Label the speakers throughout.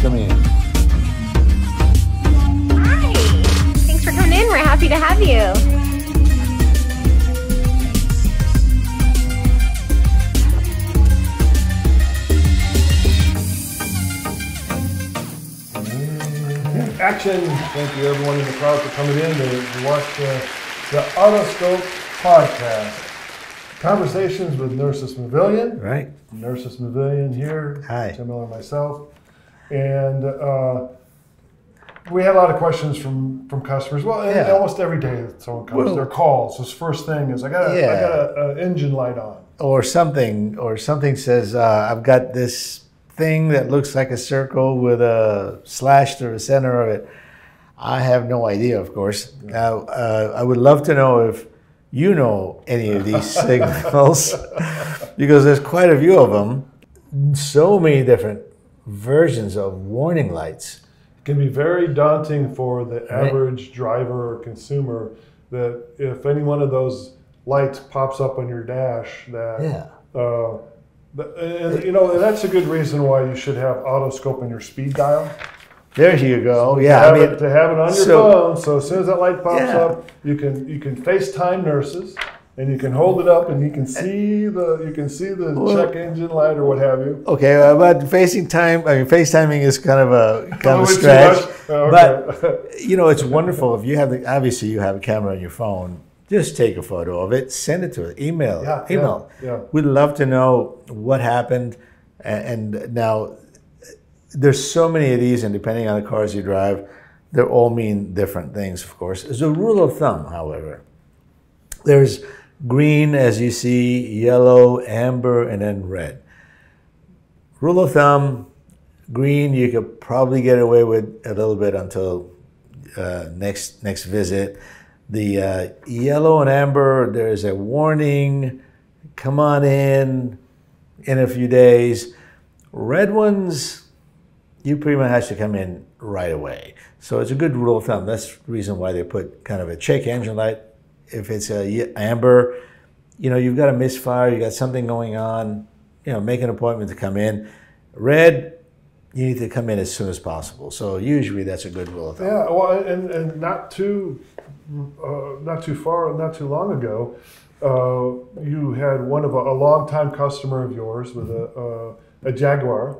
Speaker 1: come in.
Speaker 2: Hi. Thanks for coming in. We're happy to have you.
Speaker 3: Action! Thank you everyone in the crowd for coming in to watch the Autoscope podcast. Conversations with Nerces Mavelian.
Speaker 1: Right.
Speaker 3: Nerces Mavelian here.
Speaker 1: Hi.
Speaker 3: Tim Miller, myself. And we had a lot of questions from customers. Well, almost every day someone comes, their calls. This first thing is, I got an engine light on.
Speaker 1: Or something says, I've got this thing that looks like a circle with a slash through the center of it. I have no idea, of course. Now, I would love to know if you know any of these signals, because there's quite a few of them. So many different versions of warning lights.
Speaker 3: It can be very daunting for the average driver or consumer that if any one of those lights pops up on your dash, and that's a good reason why you should have Autoscope in your speed dial.
Speaker 1: There you go.
Speaker 3: To have it on your phone, so as soon as that light pops up, you can FaceTime Nerces, and you can hold it up, and you can see the check engine light or what have you.
Speaker 1: Okay, but FaceTiming is kind of a stretch. But it's wonderful if you have obviously you have a camera on your phone. Just take a photo of it, send it to us, email.
Speaker 3: Yeah.
Speaker 1: We'd love to know what happened. And now, there's so many of these, and depending on the cars you drive, they all mean different things, of course. As a rule of thumb, however, there's green, as you see, yellow, amber, and then red. Rule of thumb, green, you could probably get away with a little bit until next visit. The yellow and amber, there's a warning, come on in a few days. Red ones, you pretty much have to come in right away. So it's a good rule of thumb. That's the reason why they put kind of a check engine light. If it's a amber, you've got a misfire, you got something going on, make an appointment to come in. Red, you need to come in as soon as possible. So usually that's a good rule of thumb.
Speaker 3: Yeah, well, and not too long ago, you had one of a longtime customer of yours with a Jaguar,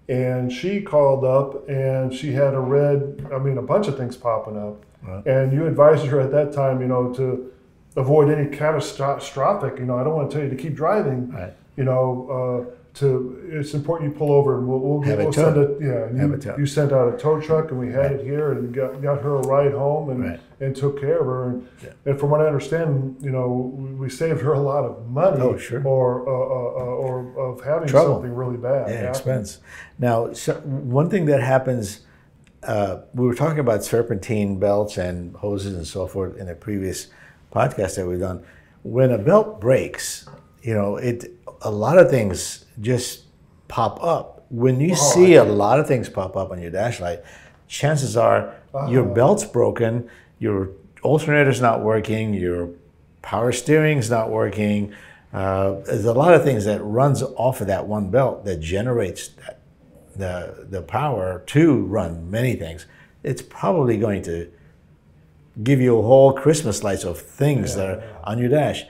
Speaker 3: and she called up and she had a bunch of things popping up, and you advised her at that time, to avoid any catastrophic. I don't want to tell you to keep driving, it's important you pull over and we'll send it. Yeah, you sent out a tow truck and we had it here and got her a ride home and took care of her. And from what I understand, we saved her a lot of money.
Speaker 1: Oh, sure.
Speaker 3: Or of having
Speaker 1: trouble.
Speaker 3: Something really bad.
Speaker 1: Yeah, expense. Now, one thing that happens, we were talking about serpentine belts and hoses and so forth in a previous podcast that we've done. When a belt breaks, a lot of things just pop up. When you see a lot of things pop up on your dash light, chances are your belt's broken, your alternator's not working, your power steering's not working. There's a lot of things that runs off of that one belt that generates the power to run many things. It's probably going to give you a whole Christmas lights of things that are on your dash.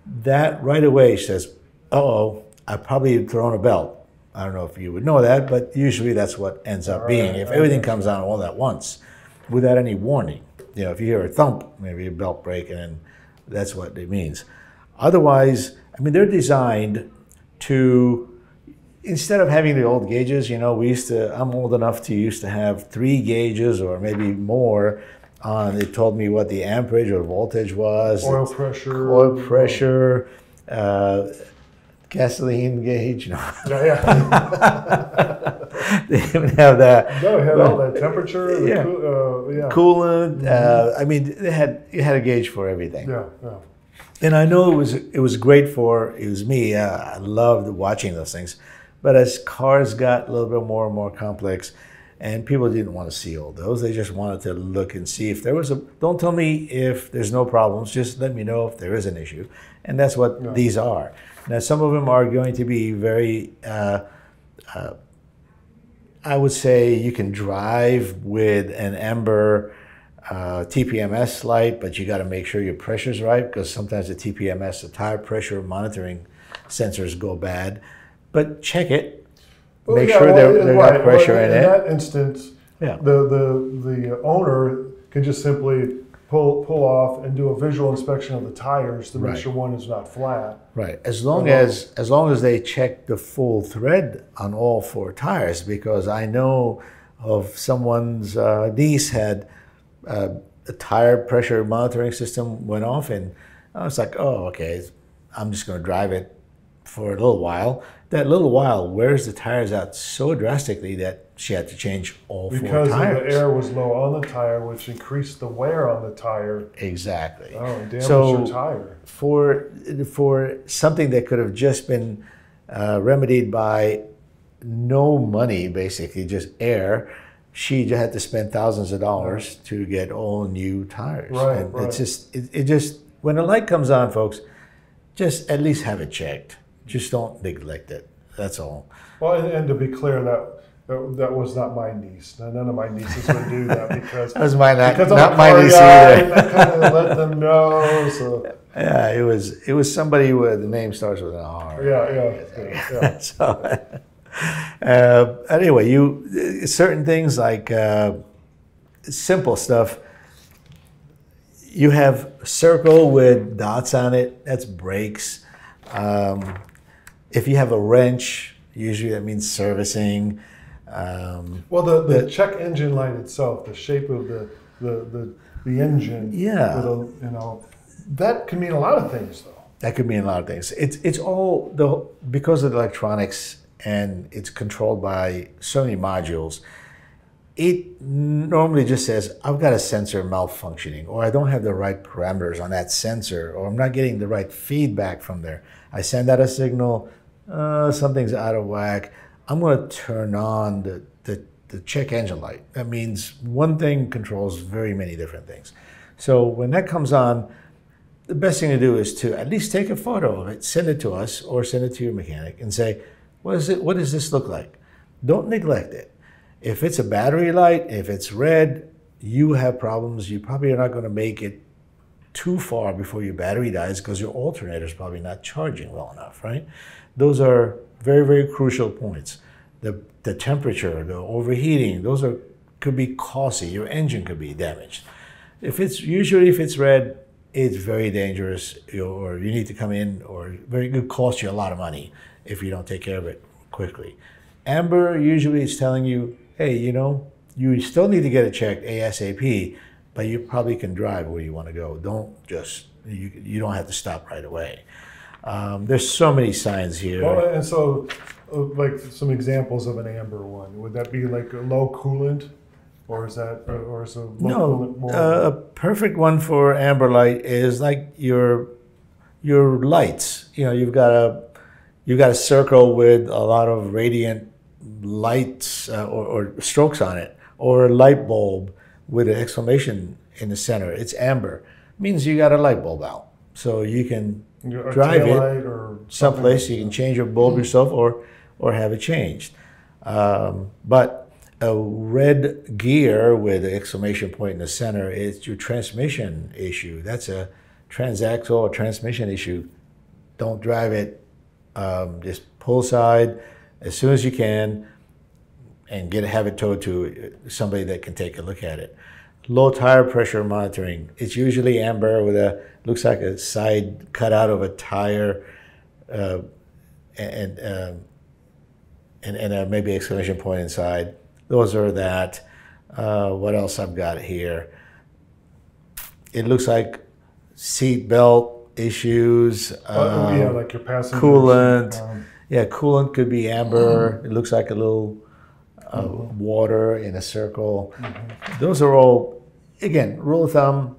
Speaker 1: That right away says, uh-oh, I probably thrown a belt. I don't know if you would know that, but usually that's what ends up being. If everything comes on all at once without any warning. If you hear a thump, maybe a belt break, and that's what it means. Otherwise, they're designed to, instead of having the old gauges, I'm old enough to used to have 3 gauges or maybe more on. It told me what the amperage or voltage was.
Speaker 3: Oil pressure.
Speaker 1: Gasoline gauge.
Speaker 3: Yeah.
Speaker 1: They even have that.
Speaker 3: No, it had all that temperature.
Speaker 1: Coolant. You had a gauge for everything.
Speaker 3: Yeah.
Speaker 1: And I know it was great for me. I loved watching those things. But as cars got a little bit more and more complex, and people didn't want to see all those, they just wanted to look and see if there was don't tell me if there's no problems, just let me know if there is an issue. And that's what these are. Now, some of them are going to be very I would say you can drive with an amber TPMS light, but you got to make sure your pressure's right, because sometimes the TPMS, the tire pressure monitoring sensors, go bad. But check it.
Speaker 3: Well,
Speaker 1: make
Speaker 3: yeah,
Speaker 1: sure
Speaker 3: well,
Speaker 1: there's
Speaker 3: right.
Speaker 1: not pressure
Speaker 3: Well,
Speaker 1: in
Speaker 3: in
Speaker 1: it.
Speaker 3: that instance,
Speaker 1: Yeah.
Speaker 3: the owner can just simply pull off and do a visual inspection of the tires to make
Speaker 1: Right.
Speaker 3: sure one is not flat.
Speaker 1: Right. As long as they check the full thread on all 4 tires, because I know of someone's niece had a tire pressure monitoring system went off, and I was like, oh, okay, I'm just going to drive it for a little while. That little while wears the tires out so drastically that she had to change all 4
Speaker 3: Because
Speaker 1: tires.
Speaker 3: the air was low on the tire, which increased the wear on the tire.
Speaker 1: Exactly.
Speaker 3: Oh, and damaged
Speaker 1: So
Speaker 3: your tire.
Speaker 1: for something that could have just been remedied by no money, basically just air, she had to spend thousands of dollars to get all new tires.
Speaker 3: Right,
Speaker 1: And
Speaker 3: right.
Speaker 1: it's just when a light comes on, folks, just at least have it checked. Just don't neglect it. That's all.
Speaker 3: Well, and to be clear, that was not my niece. None of my nieces would do that because
Speaker 1: That was my
Speaker 3: because I'm
Speaker 1: not
Speaker 3: a
Speaker 1: my
Speaker 3: car
Speaker 1: niece
Speaker 3: guy,
Speaker 1: either.
Speaker 3: and I kind of let them know. So
Speaker 1: Yeah, it was somebody where the name starts with an R.
Speaker 3: yeah.
Speaker 1: So anyway, certain things like simple stuff. You have circle with dots on it. That's brakes. If you have a wrench, usually that means servicing.
Speaker 3: Well, the check engine light itself, the shape of the engine.
Speaker 1: Yeah.
Speaker 3: With that can mean a lot of things, though.
Speaker 1: That could mean a lot of things. It's all because of the electronics, and it's controlled by so many modules. It normally just says, I've got a sensor malfunctioning, or I don't have the right parameters on that sensor, or I'm not getting the right feedback from there. I send out a signal, something's out of whack. I'm going to turn on the check engine light. That means one thing controls very many different things. So when that comes on, the best thing to do is to at least take a photo of it, send it to us, or send it to your mechanic and say, what does this look like? Don't neglect it. If it's a battery light, if it's red, you have problems. You probably are not going to make it too far before your battery dies because your alternator is probably not charging well enough, right? Those are very, very crucial points. The temperature, the overheating, could be costly. Your engine could be damaged. If it's red, it's very dangerous, or you need to come in, or very good, cost you a lot of money if you don't take care of it quickly. Amber usually is telling you, hey, you still need to get it checked ASAP, but you probably can drive where you want to go. You don't have to stop right away. There's so many signs here.
Speaker 3: Well, and so, like some examples of an amber one, would that be like a low coolant, or is a low coolant more?
Speaker 1: A perfect one for amber light is like your lights. You've got a circle with a lot of radiant lights or strokes on it, or a light bulb with an exclamation in the center. It's amber. It means you got a light bulb out, so you can drive it someplace. You can change your bulb yourself, or have it changed. But a red gear with an exclamation point in the center is your transmission issue. That's a transaxle or transmission issue. Don't drive it. Just pull aside as soon as you can and have it towed to somebody that can take a look at it. Low tire pressure monitoring. It's usually amber with looks like a side cut out of a tire and maybe exclamation point inside. Those are that. What else I've got here? It looks like seat belt issues.
Speaker 3: Like your passengers.
Speaker 1: Coolant. Coolant could be amber. It looks like a little water in a circle. Those are all, again, rule of thumb,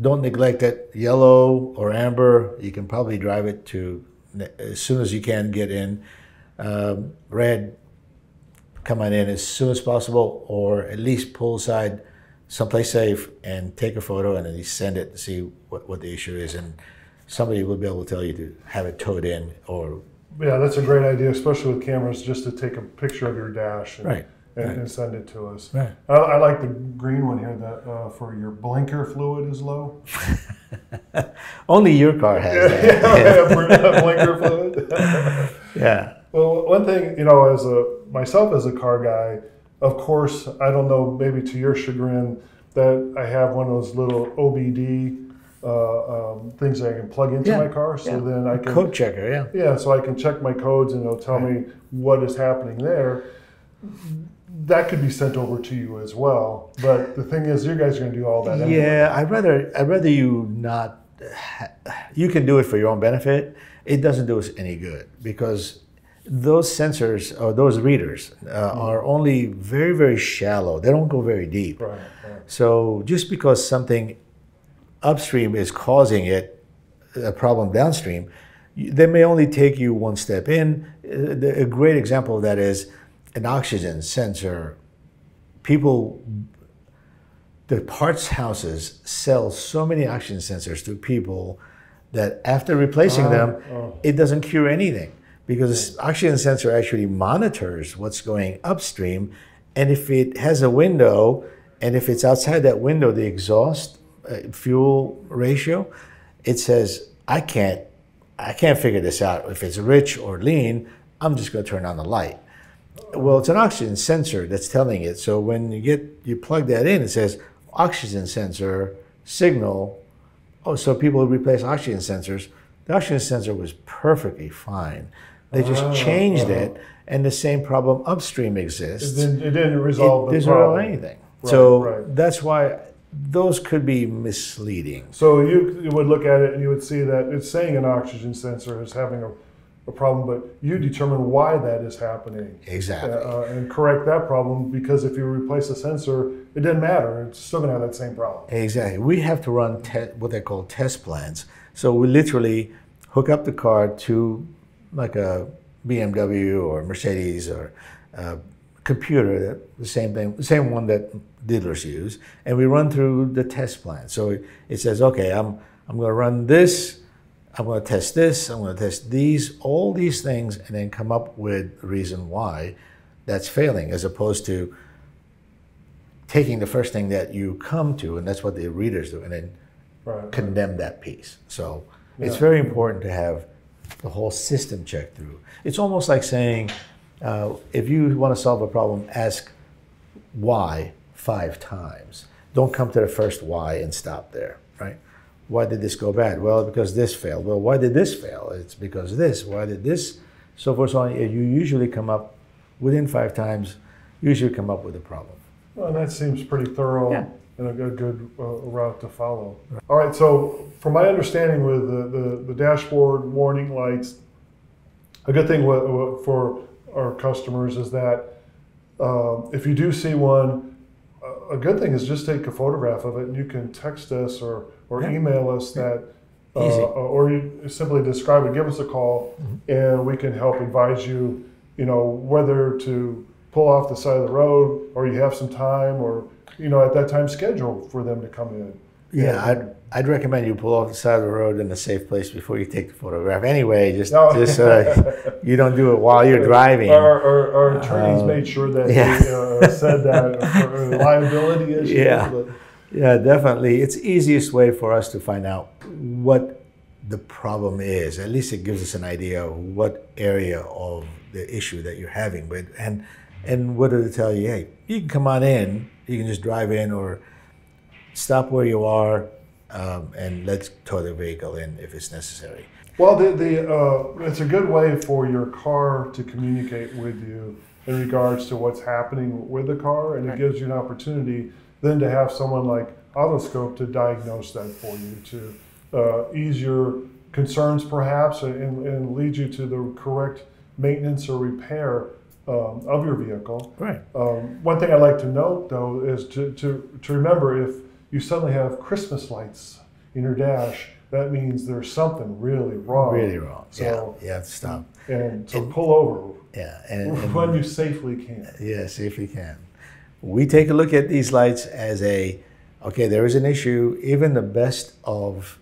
Speaker 1: don't neglect it. Yellow or amber, you can probably drive it to as soon as you can get in. Red, come on in as soon as possible, or at least pull aside someplace safe and take a photo and at least send it to see what the issue is, and somebody will be able to tell you to have it towed in. Or
Speaker 3: yeah, that's a great idea, especially with cameras, just to take a picture of your dash and,
Speaker 1: right.
Speaker 3: and send it to us.
Speaker 1: Right.
Speaker 3: I like the green one here that for your blinker fluid is low.
Speaker 1: Only your car has that.
Speaker 3: Yeah, blinker fluid.
Speaker 1: Yeah.
Speaker 3: Well, one thing, as myself as a car guy, of course, I don't know, maybe to your chagrin, that I have one of those little OBD things that I can plug into my car, so then I can
Speaker 1: code checker.
Speaker 3: Yeah, so I can check my codes and it'll tell me what is happening there. That could be sent over to you as well. But the thing is, you guys are going to do all that anyway.
Speaker 1: Yeah, I'd rather you not. You can do it for your own benefit. It doesn't do us any good because those sensors or those readers are only very, very shallow. They don't go very deep.
Speaker 3: Right.
Speaker 1: So just because something upstream is causing a problem downstream, they may only take you one step in. A great example of that is an oxygen sensor. The parts houses sell so many oxygen sensors to people that after replacing them, it doesn't cure anything because oxygen sensor actually monitors what's going upstream. And if it has a window, and if it's outside that window, the exhaust fuel ratio, it says, I can't figure this out. If it's rich or lean, I'm just going to turn on the light. Well, it's an oxygen sensor that's telling it. So when you plug that in, it says oxygen sensor signal. Oh, so people replace oxygen sensors. The oxygen sensor was perfectly fine. They just changed it, and the same problem upstream exists.
Speaker 3: It didn't resolve the problem.
Speaker 1: It doesn't resolve anything. So that's why those could be misleading.
Speaker 3: So you would look at it and you would see that it's saying an oxygen sensor is having a problem, but you determine why that is happening.
Speaker 1: Exactly.
Speaker 3: And correct that problem, because if you replace a sensor, it doesn't matter. It's still going to have that same problem.
Speaker 1: Exactly. We have to run what they call test plans. So we literally hook up the car to like a BMW or Mercedes or a computer, the same thing, the same one that dealers use, and we run through the test plan. So it says, okay, I'm going to run this, I'm going to test this, I'm going to test all these things, and then come up with the reason why that's failing, as opposed to taking the first thing that you come to, and that's what the readers do, and then condemn that piece. So it's very important to have the whole system checked through. It's almost like saying, if you want to solve a problem, ask why 5 times. Don't come to the first why and stop there, right? Why did this go bad? Well, because this failed. Well, why did this fail? It's because this. Why did this? So forth, so on. You usually come up, within 5 times, usually come up with a problem.
Speaker 3: Well, that seems pretty thorough and a good route to follow. All right, so from my understanding with the dashboard warning lights, a good thing for our customers is that if you do see one, a good thing is just take a photograph of it, and you can text us or email us that, or you simply describe it, give us a call, and we can help advise you, whether to pull off the side of the road, or you have some time, or at that time schedule for them to come in.
Speaker 1: Yeah, I'd recommend you pull off the side of the road in a safe place before you take the photograph. Anyway, just you don't do it while you're driving.
Speaker 3: Our attorneys made sure that they said that for liability issues.
Speaker 1: Yeah, definitely. It's the easiest way for us to find out what the problem is. At least it gives us an idea of what area of the issue that you're having with, and whether to tell you, hey, you can come on in, you can just drive in, or stop where you are, and let's tow the vehicle in if it's necessary.
Speaker 3: Well, it's a good way for your car to communicate with you in regards to what's happening with the car, and it gives you an opportunity then to have someone like Autoscope to diagnose that for you, to ease your concerns perhaps, and lead you to the correct maintenance or repair of your vehicle.
Speaker 1: Right.
Speaker 3: One thing I like to note, though, is to remember, if you suddenly have Christmas lights in your dash, that means there's something really wrong.
Speaker 1: Really wrong.
Speaker 3: So,
Speaker 1: you have to stop.
Speaker 3: And so pull over.
Speaker 1: Yeah.
Speaker 3: When you safely can.
Speaker 1: Yeah, safely can. We take a look at these lights as okay, there is an issue. Even the best of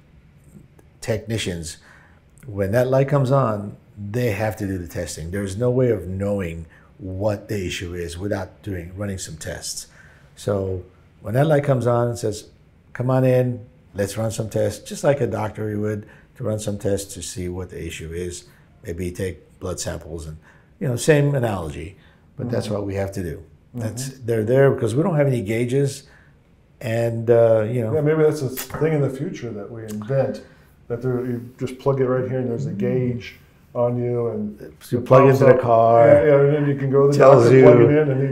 Speaker 1: technicians, when that light comes on, they have to do the testing. There's no way of knowing what the issue is without running some tests. So when that light comes on, it says, come on in, let's run some tests, just like a doctor would, to run some tests to see what the issue is. Maybe take blood samples and, same analogy, but that's what we have to do. They're there because we don't have any gauges, and
Speaker 3: Yeah, maybe that's a thing in the future that we invent. That you just plug it right here, and there's a gauge on you, and
Speaker 1: you plug into the car.
Speaker 3: Yeah, and then you can go to the
Speaker 1: tells
Speaker 3: doctor,
Speaker 1: you,
Speaker 3: plug it in, and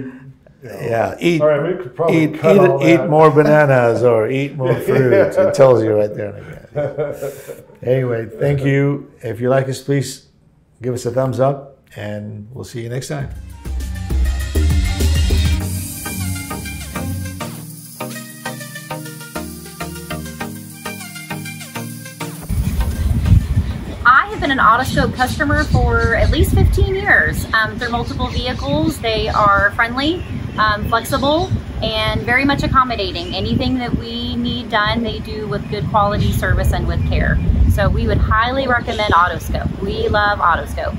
Speaker 1: eat.
Speaker 3: All right, we could probably cut all that.
Speaker 1: Eat more bananas or eat more fruit. It tells you right there. Anyway, thank you. If you like us, please give us a thumbs up, and we'll see you next time.
Speaker 2: I have been an Autoscope customer for at least 15 years. Through multiple vehicles, they are friendly, flexible, and very much accommodating. Anything that we need done, they do with good quality service and with care. So we would highly recommend Autoscope. We love Autoscope.